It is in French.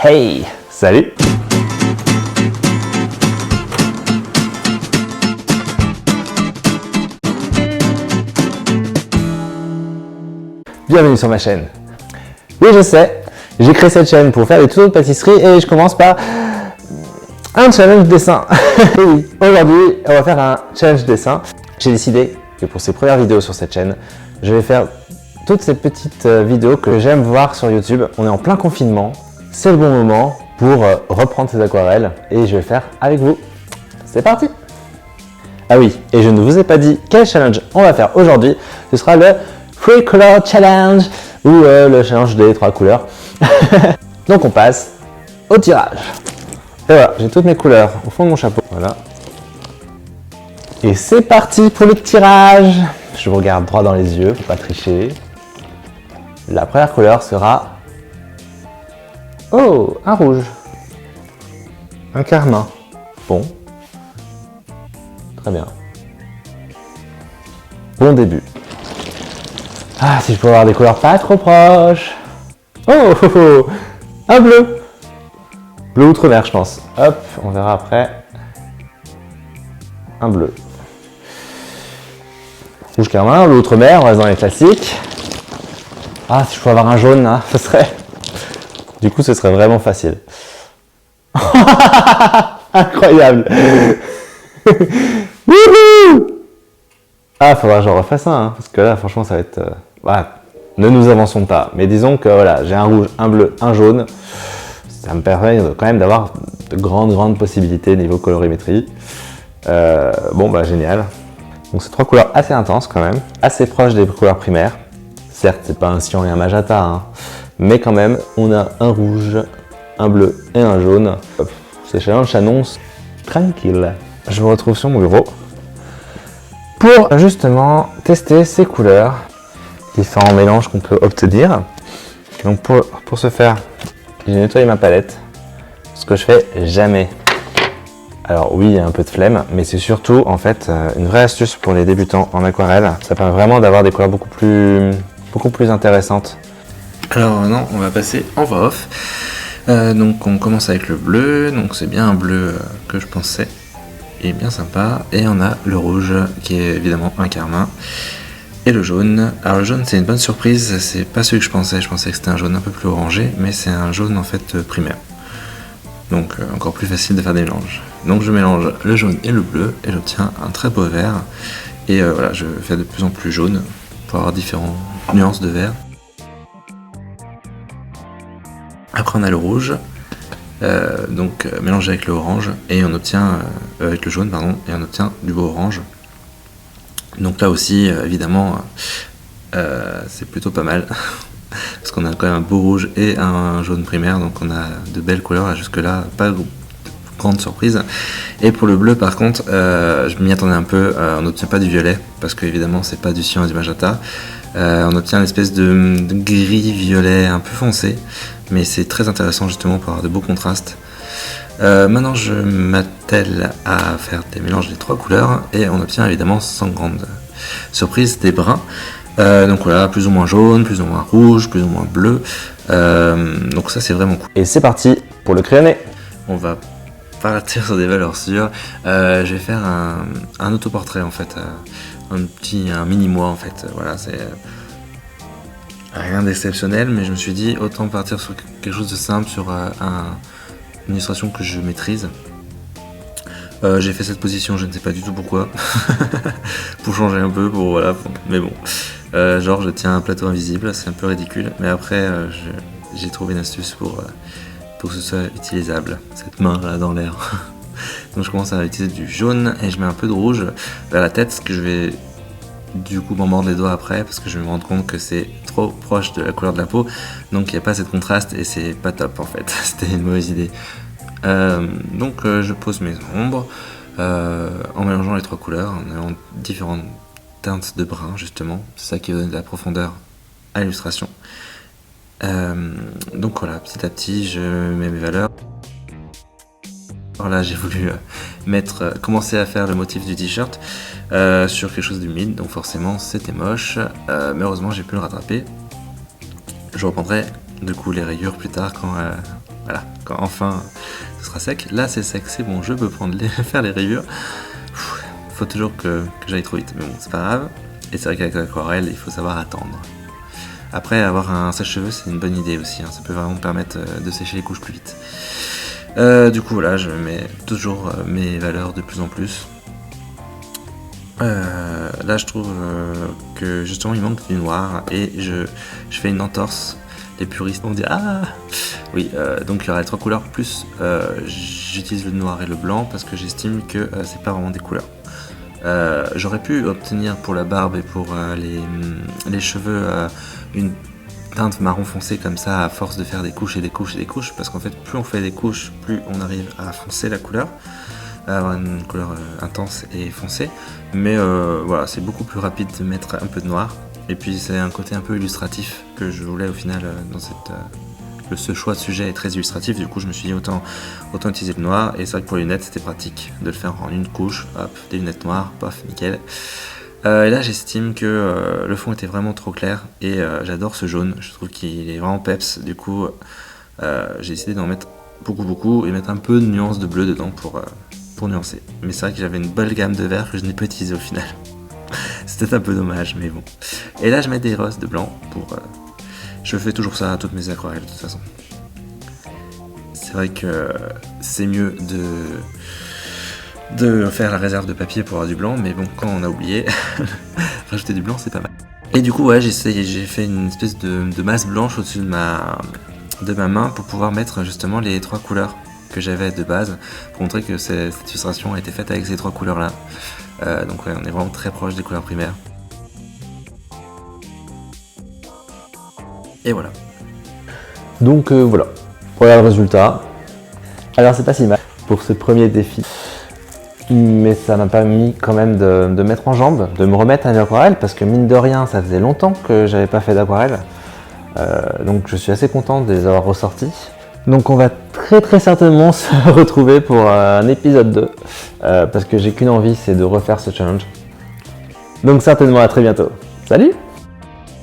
Hey, salut! Bienvenue sur ma chaîne. Oui, je sais, j'ai créé cette chaîne pour faire des tutos de pâtisserie et je commence par un challenge dessin. Oui, aujourd'hui, on va faire un challenge dessin. J'ai décidé que pour ces premières vidéos sur cette chaîne, je vais faire toutes ces petites vidéos que j'aime voir sur YouTube. On est en plein confinement, c'est le bon moment pour reprendre ces aquarelles et je vais le faire avec vous. C'est parti! Ah oui, et je ne vous ai pas dit quel challenge on va faire aujourd'hui. Ce sera le 3 Color Challenge ou le challenge des 3 couleurs. Donc on passe au tirage. Et voilà, j'ai toutes mes couleurs au fond de mon chapeau. Voilà. Et c'est parti pour le tirage. Je vous regarde droit dans les yeux, faut pas tricher. La première couleur sera... Oh, un rouge. Un carmin. Bon. Très bien. Bon début. Ah, si je peux avoir des couleurs pas trop proches. Oh, oh, oh, un bleu. Bleu outre-mer, je pense. Hop, on verra après. Un bleu. Rouge carmin, bleu outre-mer, on reste dans les classiques. Ah, si je peux avoir un jaune, là, ce serait... Du coup, ce serait vraiment facile. Incroyable. Wouhou! Ah, faudra que j'en refasse un, hein, parce que là, franchement, ça va être... Voilà, ne nous avançons pas. Mais disons que voilà, j'ai un rouge, un bleu, un jaune. Ça me permet quand même d'avoir de grandes possibilités niveau colorimétrie. Bon, bah génial. Donc c'est 3 couleurs assez intenses quand même, assez proches des couleurs primaires. Certes, c'est pas un cyan et un magenta, hein, mais quand même, on a un rouge, un bleu et un jaune. Ces challenges s'annoncent tranquille. Je vous retrouve sur mon bureau pour justement tester ces couleurs, différents mélanges qu'on peut obtenir. Donc pour ce faire, j'ai nettoyé ma palette, ce que je fais jamais. Alors oui, il y a un peu de flemme, mais c'est surtout en fait une vraie astuce pour les débutants en aquarelle. Ça permet vraiment d'avoir des couleurs beaucoup plus intéressantes. Alors maintenant, on va passer en voix off. Donc on commence avec le bleu, donc c'est bien un bleu que je pensais. Il est bien sympa. Et on a le rouge qui est évidemment un carmin. Et le jaune. Alors le jaune c'est une bonne surprise, c'est pas celui que je pensais que c'était un jaune un peu plus orangé, mais c'est un jaune en fait primaire. Donc encore plus facile de faire des mélanges. Donc je mélange le jaune et le bleu et j'obtiens un très beau vert. Et voilà, je fais de plus en plus jaune pour avoir différentes nuances de vert. Après on a le rouge, donc mélangé avec le orange et on obtient avec le jaune pardon, et on obtient du beau orange. Donc là aussi évidemment c'est plutôt pas mal parce qu'on a quand même un beau rouge et un jaune primaire, donc on a de belles couleurs là, jusque là, pas de grande surprise. Et pour le bleu par contre, je m'y attendais un peu, on n'obtient pas du violet parce que évidemment c'est pas du cyan et du magenta. On obtient une espèce de gris violet un peu foncé, mais c'est très intéressant justement pour avoir de beaux contrastes. Maintenant je m'attelle à faire des mélanges des 3 couleurs et on obtient évidemment sans grande surprise des bruns. Donc voilà, plus ou moins jaune, plus ou moins rouge, plus ou moins bleu. Donc ça c'est vraiment cool. Et c'est parti pour le crayonné. On va partir sur des valeurs sûres. Je vais faire un autoportrait en fait, un mini moi en fait. Voilà, c'est rien d'exceptionnel, mais je me suis dit autant partir sur quelque chose de simple, sur une illustration que je maîtrise. J'ai fait cette position, je ne sais pas du tout pourquoi, pour changer un peu, pour voilà, mais bon. Genre je tiens un plateau invisible, c'est un peu ridicule, mais après j'ai trouvé une astuce pour que ce soit utilisable, cette main là dans l'air. Donc je commence à utiliser du jaune et je mets un peu de rouge vers la tête, ce que je vais du coup m'en mordre les doigts après parce que je vais me rendre compte que c'est trop proche de la couleur de la peau, donc il n'y a pas assez de contraste et c'est pas top en fait. C'était une mauvaise idée. Donc je pose mes ombres en mélangeant les 3 couleurs, en ayant différentes teintes de brun justement, c'est ça qui donne de la profondeur à l'illustration. Donc voilà, petit à petit je mets mes valeurs. Alors là j'ai voulu commencer à faire le motif du t-shirt sur quelque chose d'humide, donc forcément c'était moche, mais heureusement j'ai pu le rattraper. Je reprendrai du coup les rayures plus tard voilà, quand enfin ce sera sec. Là c'est sec, c'est bon, je peux faire les rayures. Faut toujours que j'aille trop vite, mais bon, c'est pas grave. Et c'est vrai qu'avec l'aquarelle, il faut savoir attendre. Après, avoir un sèche-cheveux, c'est une bonne idée aussi, hein. Ça peut vraiment permettre de sécher les couches plus vite. Du coup, voilà, je mets toujours mes valeurs de plus en plus. Là, je trouve que justement, il manque du noir et je fais une entorse. Les puristes vont dire ah oui, donc il y aura les 3 couleurs plus j'utilise le noir et le blanc parce que j'estime que c'est pas vraiment des couleurs. J'aurais pu obtenir pour la barbe et pour les cheveux une teinte marron foncé comme ça à force de faire des couches et des couches et des couches, parce qu'en fait plus on fait des couches, plus on arrive à foncer la couleur, à avoir une couleur intense et foncée, mais voilà, c'est beaucoup plus rapide de mettre un peu de noir, et puis c'est un côté un peu illustratif que je voulais au final dans ce choix de sujet est très illustratif, du coup je me suis dit autant utiliser le noir, et c'est vrai que pour les lunettes c'était pratique de le faire en une couche, hop, des lunettes noires, paf, nickel. Et là j'estime que le fond était vraiment trop clair, et j'adore ce jaune, je trouve qu'il est vraiment peps, du coup j'ai décidé d'en mettre beaucoup, et mettre un peu de nuance de bleu dedans pour nuancer. Mais c'est vrai que j'avais une belle gamme de verts que je n'ai pas utilisé au final. C'était un peu dommage, mais bon. Et là je mets des roses de blanc pour... Je fais toujours ça à toutes mes aquarelles de toute façon. C'est vrai que c'est mieux de faire la réserve de papier pour avoir du blanc, mais bon, quand on a oublié, rajouter du blanc c'est pas mal. Et du coup, ouais, j'ai fait une espèce de masse blanche au-dessus de ma main pour pouvoir mettre justement les 3 couleurs que j'avais de base, pour montrer que cette illustration a été faite avec ces 3 couleurs là. Donc ouais, on est vraiment très proche des couleurs primaires. Et voilà. Donc voilà, voilà le résultat. Alors c'est pas si mal pour ce premier défi, mais ça m'a permis quand même de mettre en jambe, de me remettre à l'aquarelle, parce que mine de rien, ça faisait longtemps que j'avais pas fait d'aquarelle. Donc je suis assez content de les avoir ressortis. Donc on va très certainement se retrouver pour un épisode 2, parce que j'ai qu'une envie, c'est de refaire ce challenge. Donc certainement à très bientôt. Salut!